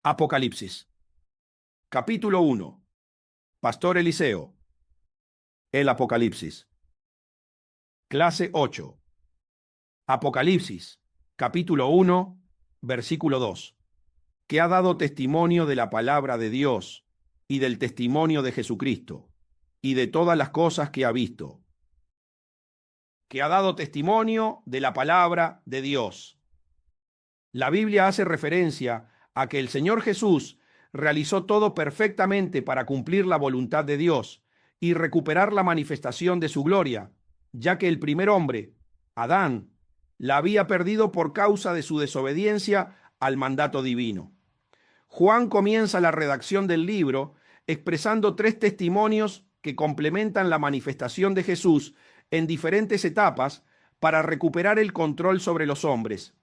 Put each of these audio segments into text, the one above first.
Apocalipsis. Capítulo 1. Pastor Eliseo. El Apocalipsis. Clase 8. Apocalipsis. Capítulo 1, versículo 2. Que ha dado testimonio de la palabra de Dios y del testimonio de Jesucristo y de todas las cosas que ha visto. Que ha dado testimonio de la palabra de Dios. La Biblia hace referencia a que el Señor Jesús realizó todo perfectamente para cumplir la voluntad de Dios y recuperar la manifestación de su gloria, ya que el primer hombre, Adán, la había perdido por causa de su desobediencia al mandato divino. Juan comienza la redacción del libro expresando 3 testimonios que complementan la manifestación de Jesús en diferentes etapas para recuperar el control sobre los hombres.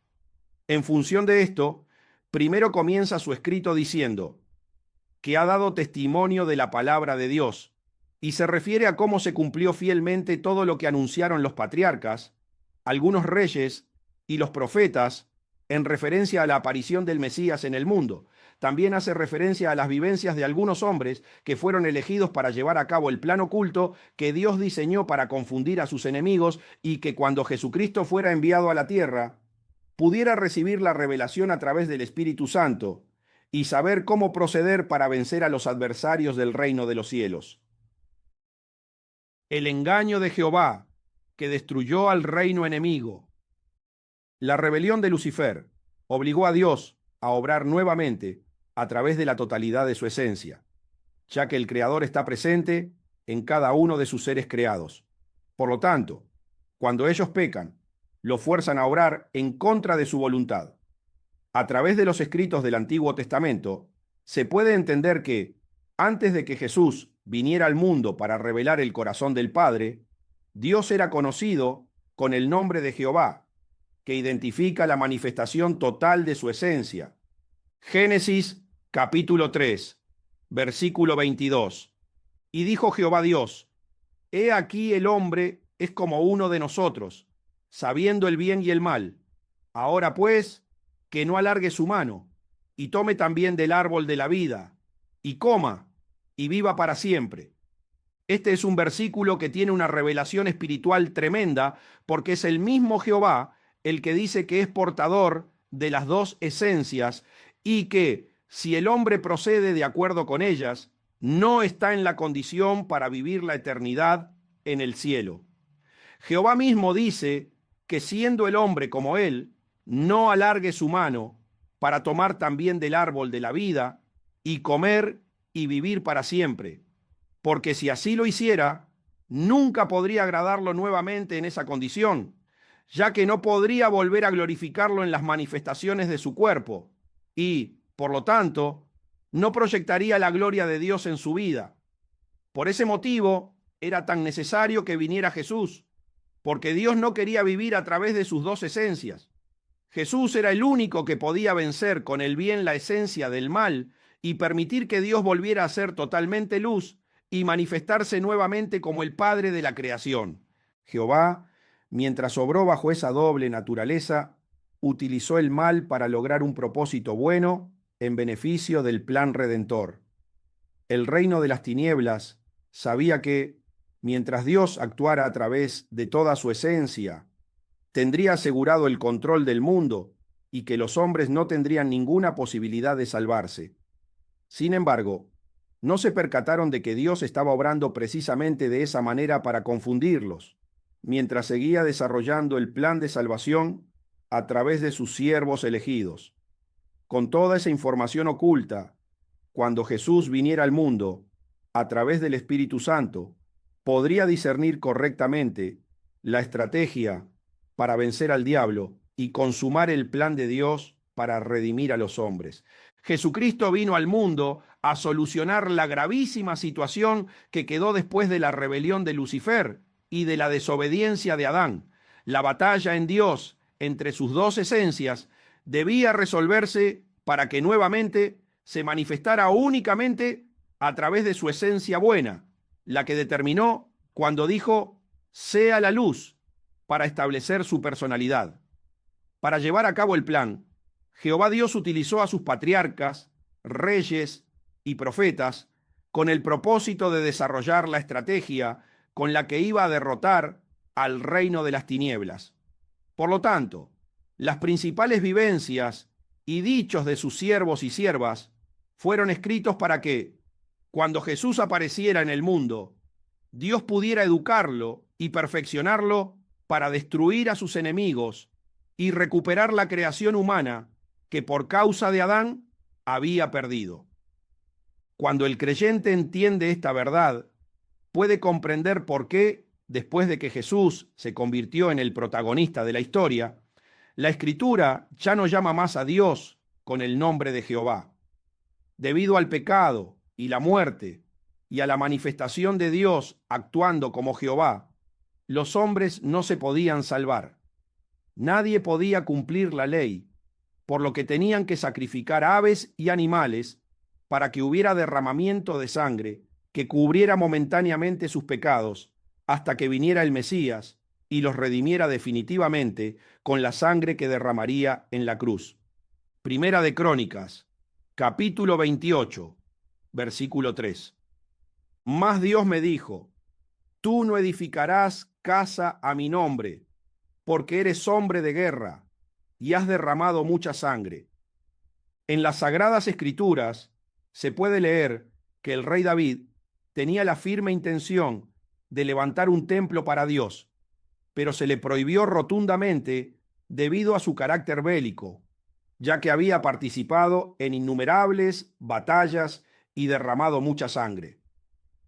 En función de esto, primero comienza su escrito diciendo que ha dado testimonio de la palabra de Dios, y se refiere a cómo se cumplió fielmente todo lo que anunciaron los patriarcas, algunos reyes y los profetas en referencia a la aparición del Mesías en el mundo. También hace referencia a las vivencias de algunos hombres que fueron elegidos para llevar a cabo el plan oculto que Dios diseñó para confundir a sus enemigos y que cuando Jesucristo fuera enviado a la tierra, pudiera recibir la revelación a través del Espíritu Santo y saber cómo proceder para vencer a los adversarios del reino de los cielos. El engaño de Jehová, que destruyó al reino enemigo. La rebelión de Lucifer obligó a Dios a obrar nuevamente a través de la totalidad de su esencia, ya que el Creador está presente en cada uno de sus seres creados. Por lo tanto, cuando ellos pecan, lo fuerzan a obrar en contra de su voluntad. A través de los escritos del Antiguo Testamento, se puede entender que, antes de que Jesús viniera al mundo para revelar el corazón del Padre, Dios era conocido con el nombre de Jehová, que identifica la manifestación total de su esencia. Génesis capítulo 3, versículo 22. Y dijo Jehová Dios: He aquí el hombre es como uno de nosotros, sabiendo el bien y el mal. Ahora pues, que no alargue su mano, y tome también del árbol de la vida, y coma, y viva para siempre. Este es un versículo que tiene una revelación espiritual tremenda, porque es el mismo Jehová el que dice que es portador de las 2 esencias y que, si el hombre procede de acuerdo con ellas, no está en la condición para vivir la eternidad en el cielo. Jehová mismo dice que siendo el hombre como él, no alargue su mano para tomar también del árbol de la vida y comer y vivir para siempre, porque si así lo hiciera, nunca podría agradarlo nuevamente en esa condición, ya que no podría volver a glorificarlo en las manifestaciones de su cuerpo y, por lo tanto, no proyectaría la gloria de Dios en su vida. Por ese motivo, era tan necesario que viniera Jesús, porque Dios no quería vivir a través de sus 2 esencias. Jesús era el único que podía vencer con el bien la esencia del mal y permitir que Dios volviera a ser totalmente luz y manifestarse nuevamente como el Padre de la creación. Jehová, mientras obró bajo esa doble naturaleza, utilizó el mal para lograr un propósito bueno en beneficio del plan redentor. El reino de las tinieblas sabía que, mientras Dios actuara a través de toda su esencia, tendría asegurado el control del mundo y que los hombres no tendrían ninguna posibilidad de salvarse. Sin embargo, no se percataron de que Dios estaba obrando precisamente de esa manera para confundirlos, mientras seguía desarrollando el plan de salvación a través de sus siervos elegidos. Con toda esa información oculta, cuando Jesús viniera al mundo, a través del Espíritu Santo, podría discernir correctamente la estrategia para vencer al diablo y consumar el plan de Dios para redimir a los hombres. Jesucristo vino al mundo a solucionar la gravísima situación que quedó después de la rebelión de Lucifer y de la desobediencia de Adán. La batalla en Dios entre sus 2 esencias debía resolverse para que nuevamente se manifestara únicamente a través de su esencia buena, la que determinó cuando dijo: sea la luz, para establecer su personalidad. Para llevar a cabo el plan, Jehová Dios utilizó a sus patriarcas reyes y profetas con el propósito de desarrollar la estrategia con la que iba a derrotar al reino de las tinieblas. Por lo tanto, las principales vivencias y dichos de sus siervos y siervas fueron escritos para que, cuando Jesús apareciera en el mundo, Dios pudiera educarlo y perfeccionarlo para destruir a sus enemigos y recuperar la creación humana que por causa de Adán había perdido. Cuando el creyente entiende esta verdad, puede comprender por qué, después de que Jesús se convirtió en el protagonista de la historia, la Escritura ya no llama más a Dios con el nombre de Jehová. Debido al pecado y la muerte y a la manifestación de Dios actuando como Jehová, los hombres no se podían salvar. Nadie podía cumplir la ley, por lo que tenían que sacrificar aves y animales para que hubiera derramamiento de sangre que cubriera momentáneamente sus pecados hasta que viniera el Mesías y los redimiera definitivamente con la sangre que derramaría en la cruz. Primera de Crónicas, capítulo 28, versículo 3. Mas Dios me dijo: tú no edificarás casa a mi nombre, porque eres hombre de guerra y has derramado mucha sangre. En las Sagradas Escrituras se puede leer que el rey David tenía la firme intención de levantar un templo para Dios, pero se le prohibió rotundamente debido a su carácter bélico, ya que había participado en innumerables batallas y derramado mucha sangre.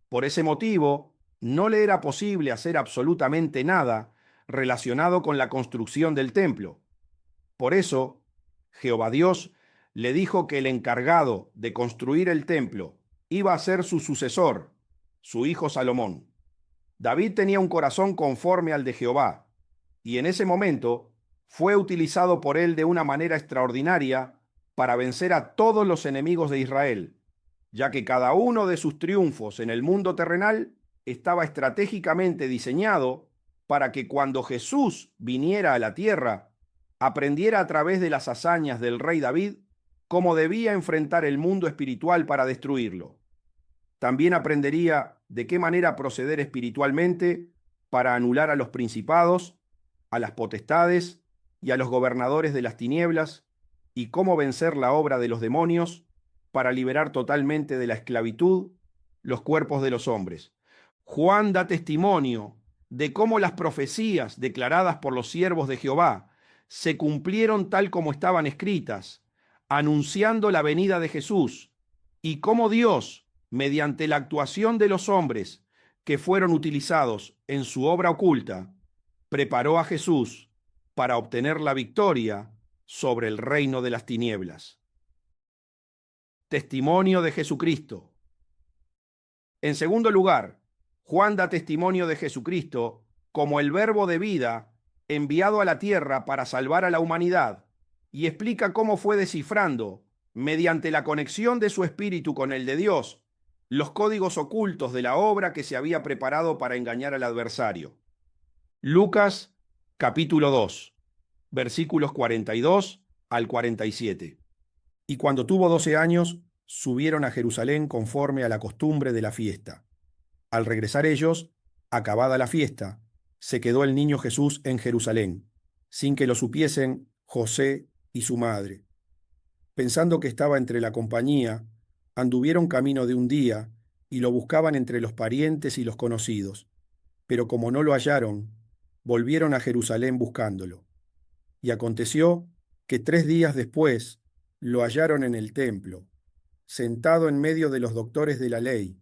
Por ese motivo, no le era posible hacer absolutamente nada relacionado con la construcción del templo. Por eso, Jehová Dios le dijo que el encargado de construir el templo iba a ser su sucesor, su hijo Salomón. David tenía un corazón conforme al de Jehová, y en ese momento fue utilizado por él de una manera extraordinaria para vencer a todos los enemigos de Israel, ya que cada uno de sus triunfos en el mundo terrenal estaba estratégicamente diseñado para que cuando Jesús viniera a la tierra, aprendiera a través de las hazañas del rey David cómo debía enfrentar el mundo espiritual para destruirlo. También aprendería de qué manera proceder espiritualmente para anular a los principados, a las potestades y a los gobernadores de las tinieblas, y cómo vencer la obra de los demonios para liberar totalmente de la esclavitud los cuerpos de los hombres. Juan da testimonio de cómo las profecías declaradas por los siervos de Jehová se cumplieron tal como estaban escritas, anunciando la venida de Jesús, y cómo Dios, mediante la actuación de los hombres que fueron utilizados en su obra oculta, preparó a Jesús para obtener la victoria sobre el reino de las tinieblas. Testimonio de Jesucristo. En segundo lugar, Juan da testimonio de Jesucristo como el verbo de vida enviado a la tierra para salvar a la humanidad, y explica cómo fue descifrando, mediante la conexión de su espíritu con el de Dios, los códigos ocultos de la obra que se había preparado para engañar al adversario. Lucas capítulo 2, versículos 42 al 47. Y cuando tuvo 12 años, subieron a Jerusalén conforme a la costumbre de la fiesta. Al regresar ellos, acabada la fiesta, se quedó el niño Jesús en Jerusalén, sin que lo supiesen José y su madre. Pensando que estaba entre la compañía, anduvieron camino de un día y lo buscaban entre los parientes y los conocidos. Pero como no lo hallaron, volvieron a Jerusalén buscándolo. Y aconteció que 3 días después lo hallaron en el templo, sentado en medio de los doctores de la ley,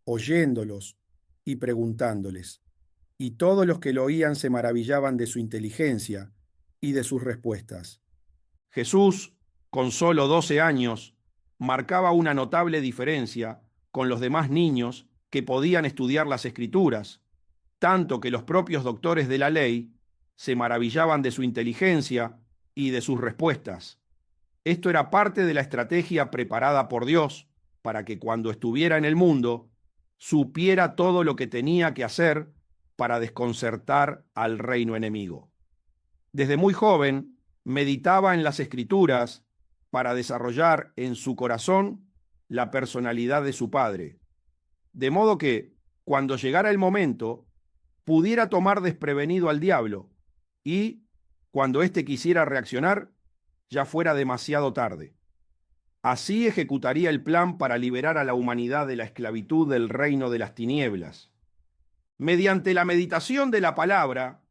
oyéndolos y preguntándoles. Y todos los que lo oían se maravillaban de su inteligencia y de sus respuestas. Jesús, con solo 12 años, marcaba una notable diferencia con los demás niños que podían estudiar las Escrituras, tanto que los propios doctores de la ley se maravillaban de su inteligencia y de sus respuestas. Esto era parte de la estrategia preparada por Dios para que cuando estuviera en el mundo supiera todo lo que tenía que hacer para desconcertar al reino enemigo. Desde muy joven meditaba en las Escrituras para desarrollar en su corazón la personalidad de su padre, de modo que, cuando llegara el momento, pudiera tomar desprevenido al diablo y, cuando éste quisiera reaccionar, ya fuera demasiado tarde. Así ejecutaría el plan para liberar a la humanidad de la esclavitud del reino de las tinieblas. Mediante la meditación de la palabra,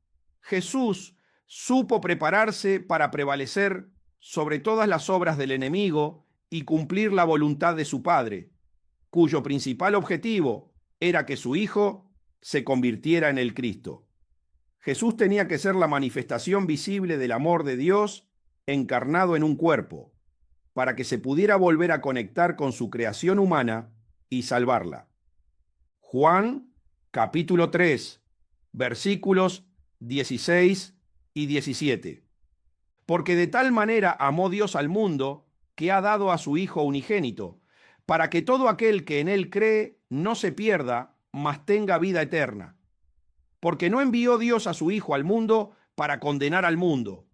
Jesús supo prepararse para prevalecer sobre todas las obras del enemigo y cumplir la voluntad de su Padre, cuyo principal objetivo era que su Hijo se convirtiera en el Cristo. Jesús tenía que ser la manifestación visible del amor de Dios encarnado en un cuerpo, para que se pudiera volver a conectar con su creación humana y salvarla. Juan, capítulo 3, versículos 16 y 17. Porque de tal manera amó Dios al mundo, que ha dado a su Hijo unigénito, para que todo aquel que en él cree no se pierda, mas tenga vida eterna. Porque no envió Dios a su Hijo al mundo para condenar al mundo,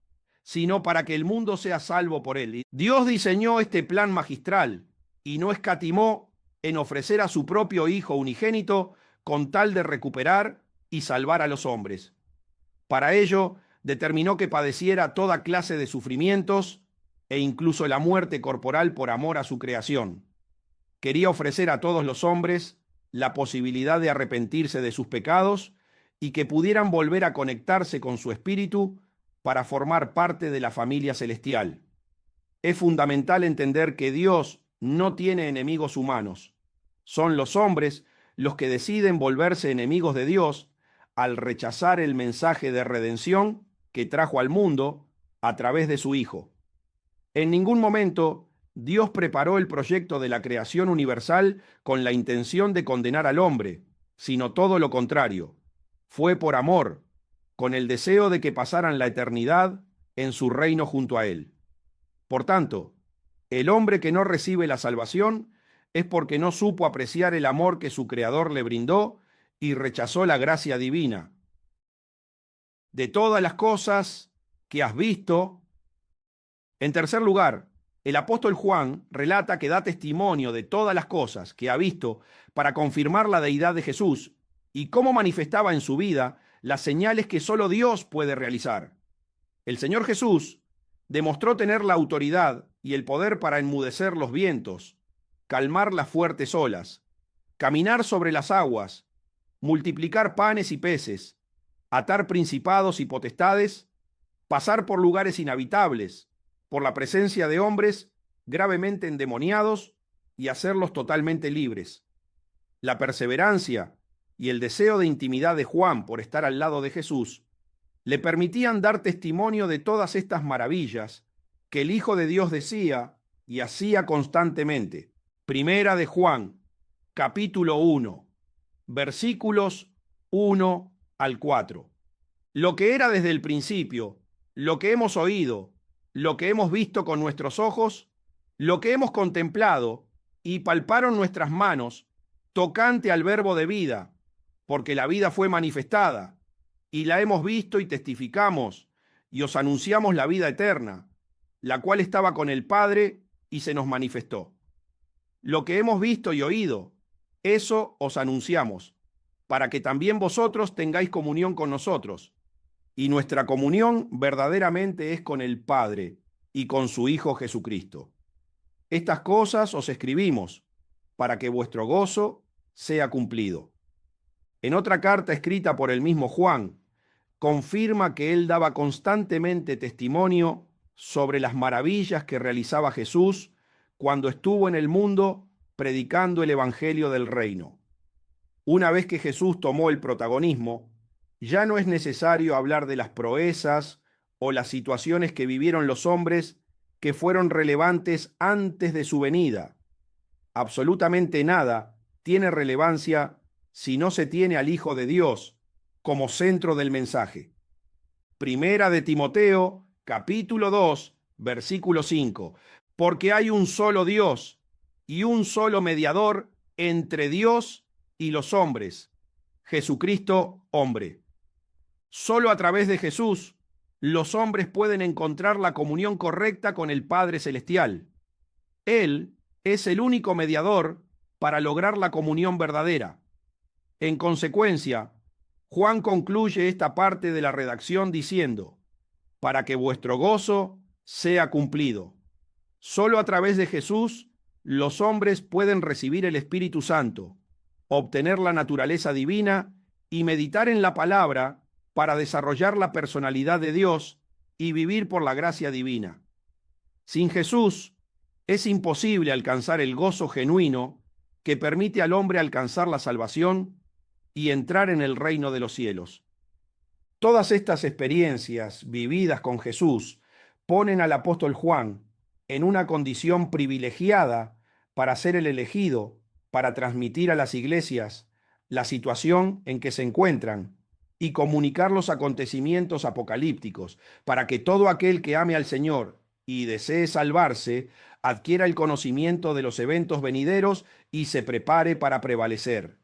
sino para que el mundo sea salvo por él. Dios diseñó este plan magistral y no escatimó en ofrecer a su propio Hijo unigénito con tal de recuperar y salvar a los hombres. Para ello, determinó que padeciera toda clase de sufrimientos e incluso la muerte corporal por amor a su creación. Quería ofrecer a todos los hombres la posibilidad de arrepentirse de sus pecados y que pudieran volver a conectarse con su espíritu para formar parte de la familia celestial. Es fundamental entender que Dios no tiene enemigos humanos. Son los hombres los que deciden volverse enemigos de Dios al rechazar el mensaje de redención que trajo al mundo a través de su Hijo. En ningún momento Dios preparó el proyecto de la creación universal con la intención de condenar al hombre, sino todo lo contrario. Fue por amor, con el deseo de que pasaran la eternidad en su reino junto a Él. Por tanto, el hombre que no recibe la salvación es porque no supo apreciar el amor que su Creador le brindó y rechazó la gracia divina. De todas las cosas que has visto. En tercer lugar, el apóstol Juan relata que da testimonio de todas las cosas que ha visto para confirmar la deidad de Jesús y cómo manifestaba en su vida las señales que solo Dios puede realizar. El Señor Jesús demostró tener la autoridad y el poder para enmudecer los vientos, calmar las fuertes olas, caminar sobre las aguas, multiplicar panes y peces, atar principados y potestades, pasar por lugares inhabitables, por la presencia de hombres gravemente endemoniados y hacerlos totalmente libres. La perseverancia y el deseo de intimidad de Juan por estar al lado de Jesús le permitían dar testimonio de todas estas maravillas que el Hijo de Dios decía y hacía constantemente. Primera de Juan, capítulo 1, versículos 1 al 4. Lo que era desde el principio, lo que hemos oído, lo que hemos visto con nuestros ojos, lo que hemos contemplado y palparon nuestras manos, tocante al verbo de vida, porque la vida fue manifestada, y la hemos visto y testificamos, y os anunciamos la vida eterna, la cual estaba con el Padre y se nos manifestó. Lo que hemos visto y oído, eso os anunciamos, para que también vosotros tengáis comunión con nosotros. Y nuestra comunión verdaderamente es con el Padre y con su Hijo Jesucristo. Estas cosas os escribimos, para que vuestro gozo sea cumplido. En otra carta escrita por el mismo Juan, confirma que él daba constantemente testimonio sobre las maravillas que realizaba Jesús cuando estuvo en el mundo predicando el Evangelio del Reino. Una vez que Jesús tomó el protagonismo, ya no es necesario hablar de las proezas o las situaciones que vivieron los hombres que fueron relevantes antes de su venida. Absolutamente nada tiene relevancia si no se tiene al Hijo de Dios como centro del mensaje. Primera de Timoteo, capítulo 2, versículo 5. Porque hay un solo Dios y un solo mediador entre Dios y los hombres, Jesucristo hombre. Solo a través de Jesús los hombres pueden encontrar la comunión correcta con el Padre Celestial. Él es el único mediador para lograr la comunión verdadera. En consecuencia, Juan concluye esta parte de la redacción diciendo: para que vuestro gozo sea cumplido. Solo a través de Jesús los hombres pueden recibir el Espíritu Santo, obtener la naturaleza divina y meditar en la palabra para desarrollar la personalidad de Dios y vivir por la gracia divina. Sin Jesús es imposible alcanzar el gozo genuino que permite al hombre alcanzar la salvación y entrar en el reino de los cielos. Todas estas experiencias vividas con Jesús ponen al apóstol Juan en una condición privilegiada para ser el elegido, para transmitir a las iglesias la situación en que se encuentran y comunicar los acontecimientos apocalípticos, para que todo aquel que ame al Señor y desee salvarse adquiera el conocimiento de los eventos venideros y se prepare para prevalecer.